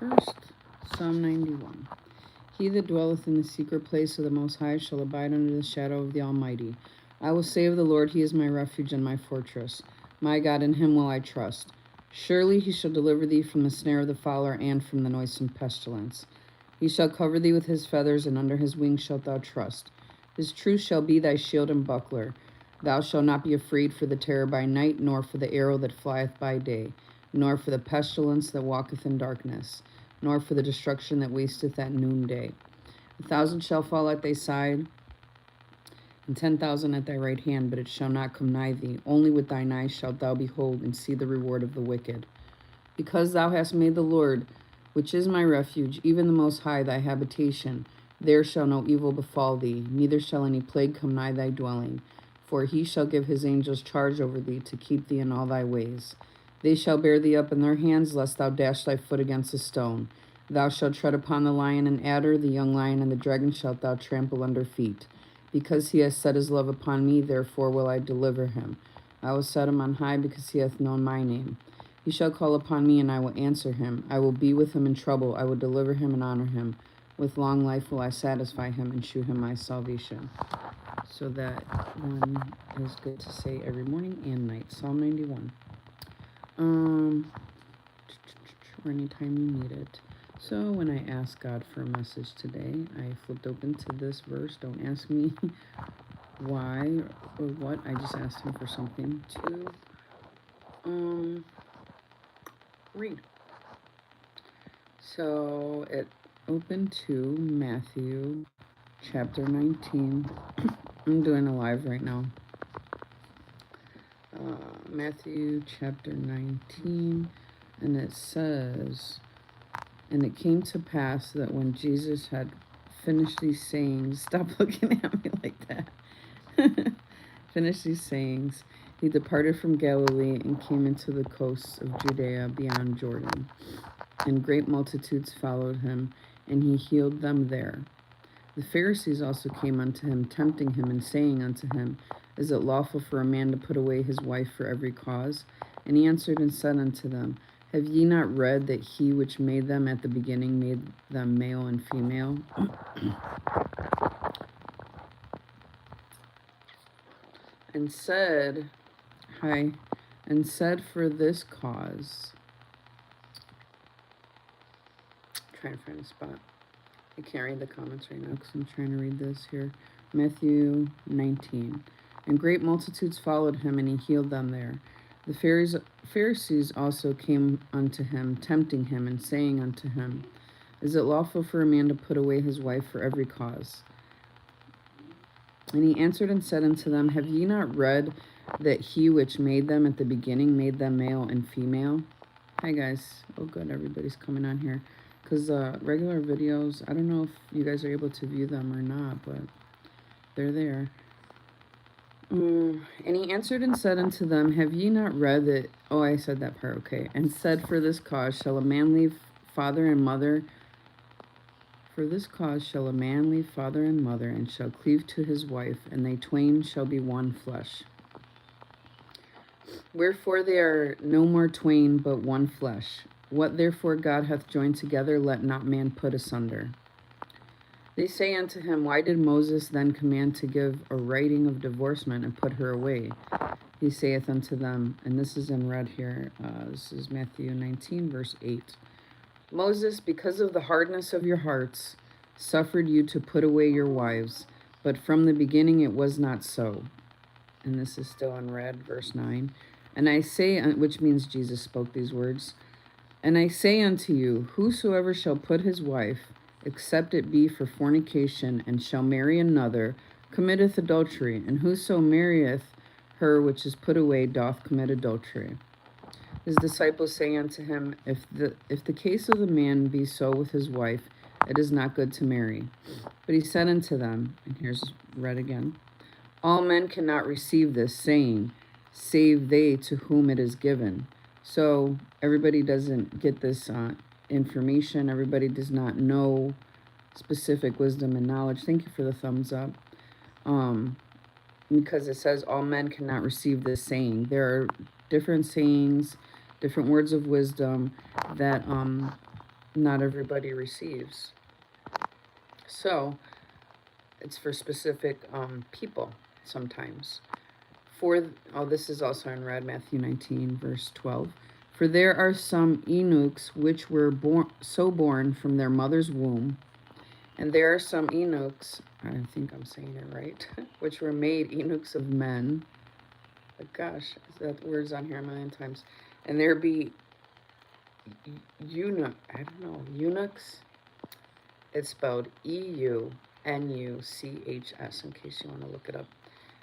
first. Psalm 91. He that dwelleth in the secret place of the Most High shall abide under the shadow of the Almighty. I will say of the Lord, he is my refuge and my fortress. My God, in him will I trust. Surely he shall deliver thee from the snare of the fowler and from the noisome pestilence. He shall cover thee with his feathers, and under his wings shalt thou trust. His truth shall be thy shield and buckler. Thou shalt not be afraid for the terror by night, nor for the arrow that flieth by day, nor for the pestilence that walketh in darkness, nor for the destruction that wasteth at noonday. 1,000 shall fall at thy side, and 10,000 at thy right hand, but it shall not come nigh thee. Only with thine eyes shalt thou behold and see the reward of the wicked. Because thou hast made the Lord, which is my refuge, even the Most High, thy habitation, there shall no evil befall thee, neither shall any plague come nigh thy dwelling. For he shall give his angels charge over thee, to keep thee in all thy ways. They shall bear thee up in their hands, lest thou dash thy foot against a stone. Thou shalt tread upon the lion and adder, the young lion and the dragon shalt thou trample under feet. Because he has set his love upon me, therefore will I deliver him. I will set him on high, because he hath known my name. He shall call upon me, and I will answer him. I will be with him in trouble. I will deliver him and honor him. With long life will I satisfy him and shew him my salvation. So that one is good to say every morning and night. Psalm 91. Or anytime you need it. So when I asked God for a message today, I flipped open to this verse. Don't ask me why or what. I just asked him for something to read. So it opened to Matthew chapter 19. I'm doing a live right now. Matthew chapter 19, and it says, and it came to pass that when Jesus had finished these sayings, stop looking at me like that, finished these sayings, he departed from Galilee and came into the coasts of Judea beyond Jordan. And great multitudes followed him, and he healed them there. The Pharisees also came unto him, tempting him, and saying unto him, Is it lawful for a man to put away his wife for every cause? And he answered and said unto them, Have ye not read that he which made them at the beginning made them male and female? And said, for this cause, trying to find a spot. I can't read the comments right now because I'm trying to read this here. Matthew 19. And great multitudes followed him, and he healed them there. The Pharisees also came unto him, tempting him, and saying unto him, Is it lawful for a man to put away his wife for every cause? And he answered and said unto them, Have ye not read that he which made them at the beginning made them male and female? Hi guys. Oh good, everybody's coming on here. Because regular videos, I don't know if you guys are able to view them or not, but they're there. And he answered and said unto them, Have ye not read that, oh, I said that part, okay. And said, For this cause shall a man leave father and mother, and shall cleave to his wife, and they twain shall be one flesh. Wherefore they are no more twain, but one flesh. What therefore God hath joined together, let not man put asunder. They say unto him, Why did Moses then command to give a writing of divorcement and put her away? He saith unto them, and this is in red here, this is Matthew 19, verse 8. Moses, because of the hardness of your hearts, suffered you to put away your wives, but from the beginning it was not so. And this is still in red, verse 9. And I say, which means Jesus spoke these words, And I say unto you, whosoever shall put his wife, except it be for fornication, and shall marry another, committeth adultery, and whoso marrieth her which is put away doth commit adultery. His disciples say unto him, If the case of the man be so with his wife, it is not good to marry. But he said unto them, and here's read again, All men cannot receive this saying, save they to whom it is given. So everybody doesn't get this information. Everybody does not know specific wisdom and knowledge. Thank you for the thumbs up. Because it says all men cannot receive this saying. There are different sayings, different words of wisdom that not everybody receives. So it's for specific people sometimes. This is also in red, Matthew 19, verse 12. For there are some eunuchs which were born from their mother's womb, and there are some eunuchs, I think I'm saying it right, which were made eunuchs of men. But gosh, that word's on here a million times. And there be eunuchs. It's spelled Eunuchs, in case you want to look it up,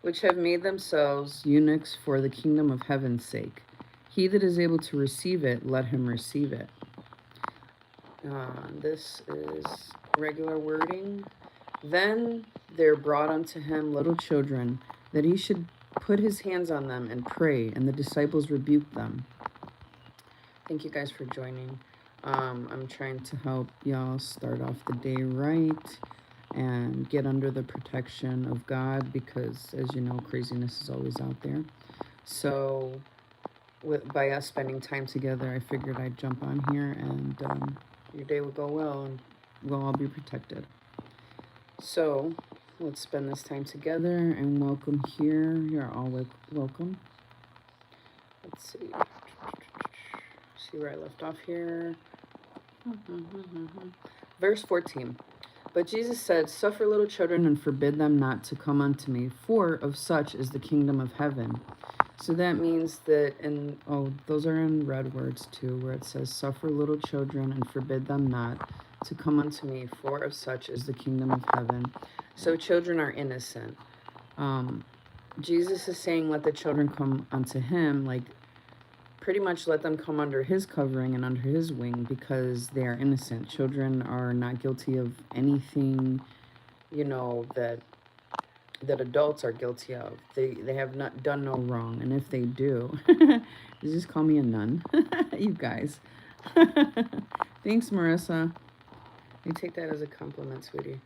which have made themselves eunuchs for the kingdom of heaven's sake. He that is able to receive it, let him receive it. This is regular wording. Then there brought unto him little children, that he should put his hands on them and pray, and the disciples rebuked them. Thank you guys for joining. I'm trying to help y'all start off the day right and get under the protection of God, because, as you know, craziness is always out there. So by us spending time together, I figured I'd jump on here, and your day will go well, and we'll all be protected. So let's spend this time together, and welcome here. You're all welcome. Let's see where I left off here. Verse 14. But Jesus said, Suffer little children and forbid them not to come unto me, for of such is the kingdom of heaven. So that means that, those are in red words too, where it says, Suffer little children and forbid them not to come unto me, for of such is the kingdom of heaven. So children are innocent. Jesus is saying, let the children come unto him, like pretty much let them come under his covering and under his wing, because they are innocent. Children are not guilty of anything, that adults are guilty of. They have not done no wrong, and if they do, just call me a nun. You guys. Thanks, Marissa. You take that as a compliment, sweetie.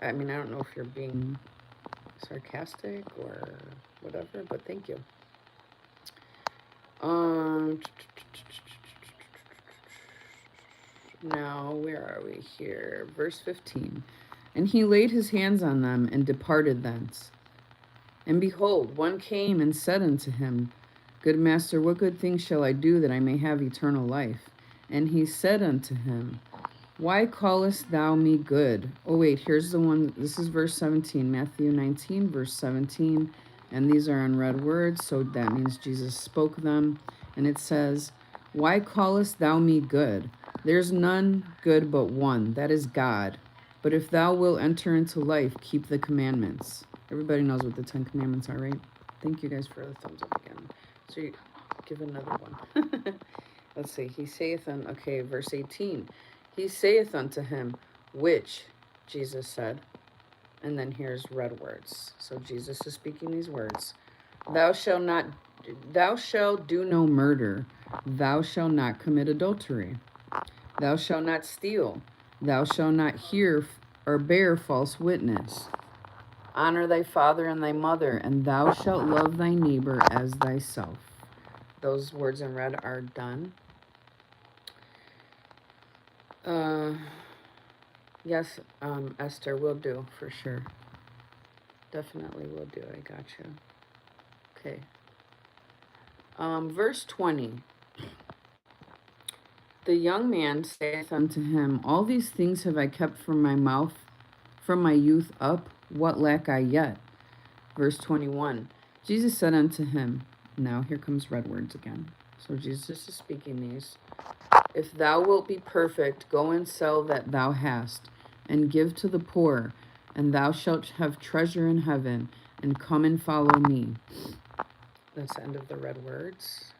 I mean, I don't know if you're being sarcastic or whatever, but thank you. Now, where are we here? Verse 15. And he laid his hands on them and departed thence. And behold, one came and said unto him, Good master, what good thing shall I do that I may have eternal life? And he said unto him, Why callest thou me good? Oh, wait, here's the one. This is verse 17, Matthew 19, verse 17. And these are in red words, so that means Jesus spoke them. And it says, Why callest thou me good? There's none good but one, that is God. But if thou wilt enter into life, keep the commandments. Everybody knows what the 10 commandments are, right? Thank you guys for the thumbs up again. So you give another one. Let's see. Verse 18. He saith unto him, which, Jesus said, and then here's red words. So Jesus is speaking these words. Thou shalt do no murder. Thou shalt not commit adultery. Thou shalt not steal. Thou shalt not hear or bear false witness. Honor thy father and thy mother, and thou shalt love thy neighbor as thyself. Those words in red are done. Yes, Esther, will do, for sure. Definitely will do. I got you. Okay. Verse 20. The young man saith unto him, All these things have I kept from my mouth, from my youth up. What lack I yet? Verse 21. Jesus said unto him, now here comes red words again. So Jesus is speaking these. If thou wilt be perfect, go and sell that thou hast, and give to the poor, and thou shalt have treasure in heaven, and come and follow me. That's the end of the red words.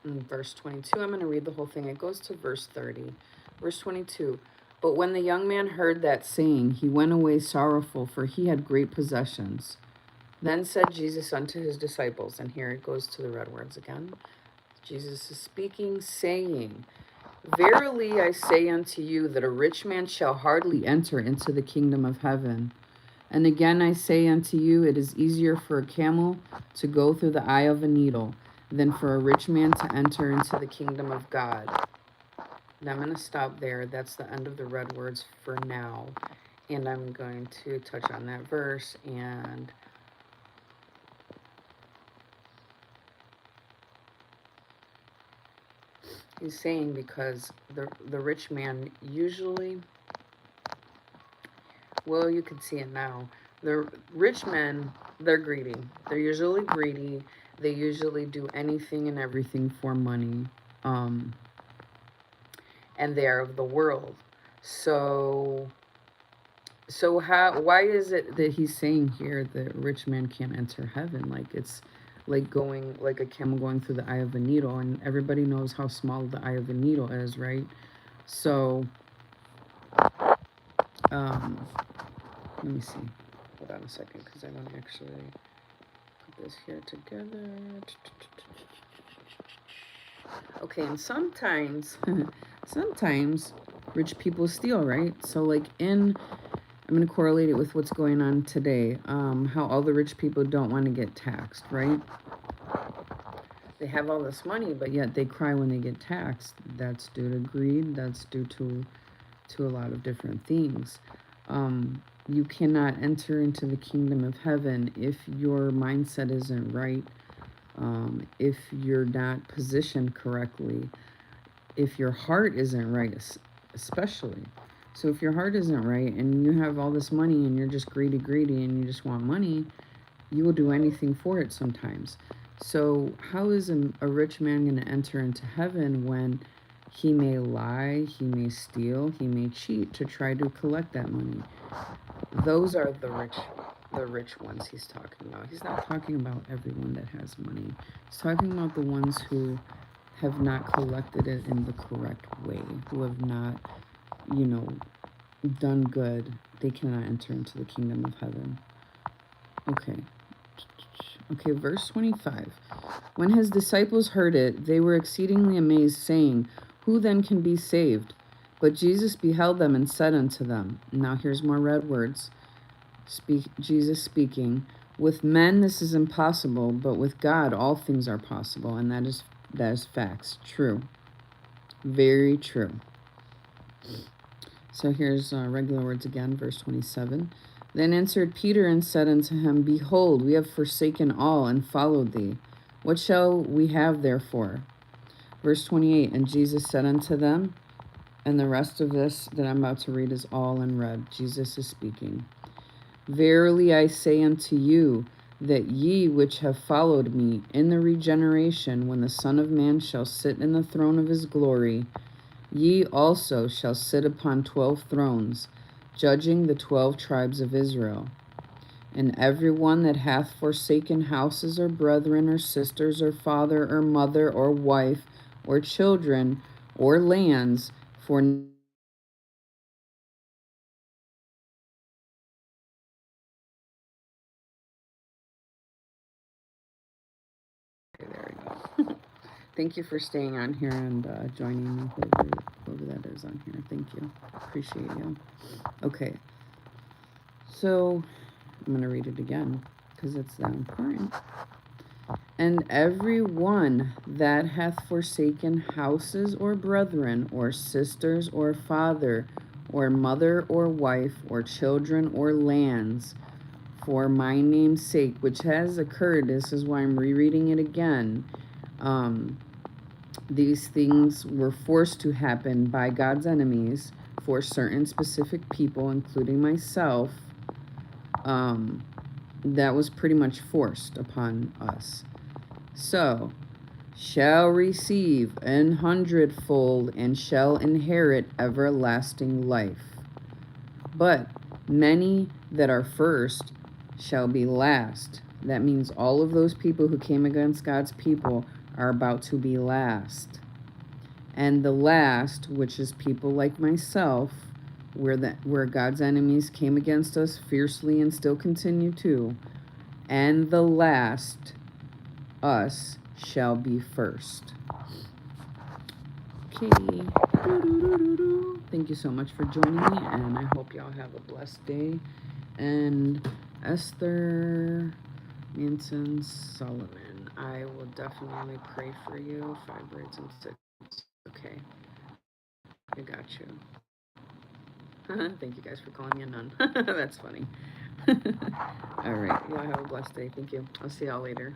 In verse 22, I'm going to read the whole thing. It goes to verse 30. Verse 22. But when the young man heard that saying, he went away sorrowful, for he had great possessions. Then said Jesus unto his disciples, and here it goes to the red words again. Jesus is speaking, saying, Verily I say unto you that a rich man shall hardly enter into the kingdom of heaven. And again I say unto you, it is easier for a camel to go through the eye of a needle than for a rich man to enter into the kingdom of God. Now I'm going to stop there. That's the end of the red words for now. And I'm going to touch on that verse. And he's saying because the rich man usually, well, you can see it now. The rich men, they're greedy. They're usually greedy. They usually do anything and everything for money. Um, and they're of the world. So why is it that he's saying here that rich man can't enter heaven? Like it's like going like a camel going through the eye of a needle, and everybody knows how small the eye of a needle is, right? So um let me see. Hold on a second, because I want to actually put this here together. Okay, and sometimes sometimes rich people steal, right? So like I'm going to correlate it with what's going on today. How all the rich people don't want to get taxed, right? They have all this money, but yet they cry when they get taxed. That's due to greed. That's due to a lot of different things. You cannot enter into the kingdom of heaven if your mindset isn't right, if you're not positioned correctly, if your heart isn't right, especially. So if your heart isn't right and you have all this money and you're just greedy and you just want money, you will do anything for it sometimes. So how is a rich man going to enter into heaven when he may lie, he may steal, he may cheat to try to collect that money? Those are the rich ones he's talking about. He's not talking about everyone that has money. He's talking about the ones who have not collected it in the correct way, who have not, you know, done good. They cannot enter into the kingdom of heaven. Okay. Okay, verse 25. When his disciples heard it, they were exceedingly amazed, saying, "Who then can be saved?" But Jesus beheld them and said unto them, now here's more red words. Jesus speaking, with men this is impossible, but with God all things are possible. And that is facts. True. Very true. So here's regular words again, verse 27. Then answered Peter and said unto him, behold, we have forsaken all and followed thee. What shall we have therefore? Verse 28. And Jesus said unto them, and the rest of this that I'm about to read is all in red. Jesus is speaking. Verily I say unto you, that ye which have followed me in the regeneration, when the Son of Man shall sit in the throne of his glory, ye also shall sit upon 12 thrones, judging the 12 tribes of Israel. And every one that hath forsaken houses or brethren or sisters or father or mother or wife or children or lands for there we go. Thank you for staying on here and joining me, whoever that is on here. Thank you. Appreciate you. Okay. So I'm going to read it again because it's that important. And every one that hath forsaken houses or brethren or sisters or father or mother or wife or children or lands for my name's sake, which has occurred, this is why I'm rereading it again. These things were forced to happen by God's enemies for certain specific people, including myself. That was pretty much forced upon us. So, shall receive an hundredfold and shall inherit everlasting life. But many that are first shall be last. That means all of those people who came against God's people are about to be last. And the last, which is people like myself, where God's enemies came against us fiercely and still continue to, and the last, us, shall be first. Okay. Thank you so much for joining me, and I hope y'all have a blessed day. And Esther Manson Solomon, I will definitely pray for you. 5 braids and 6. Okay. I got you. Thank you guys for calling me a nun. That's funny. All right. Y'all have a blessed day. Thank you. I'll see y'all later.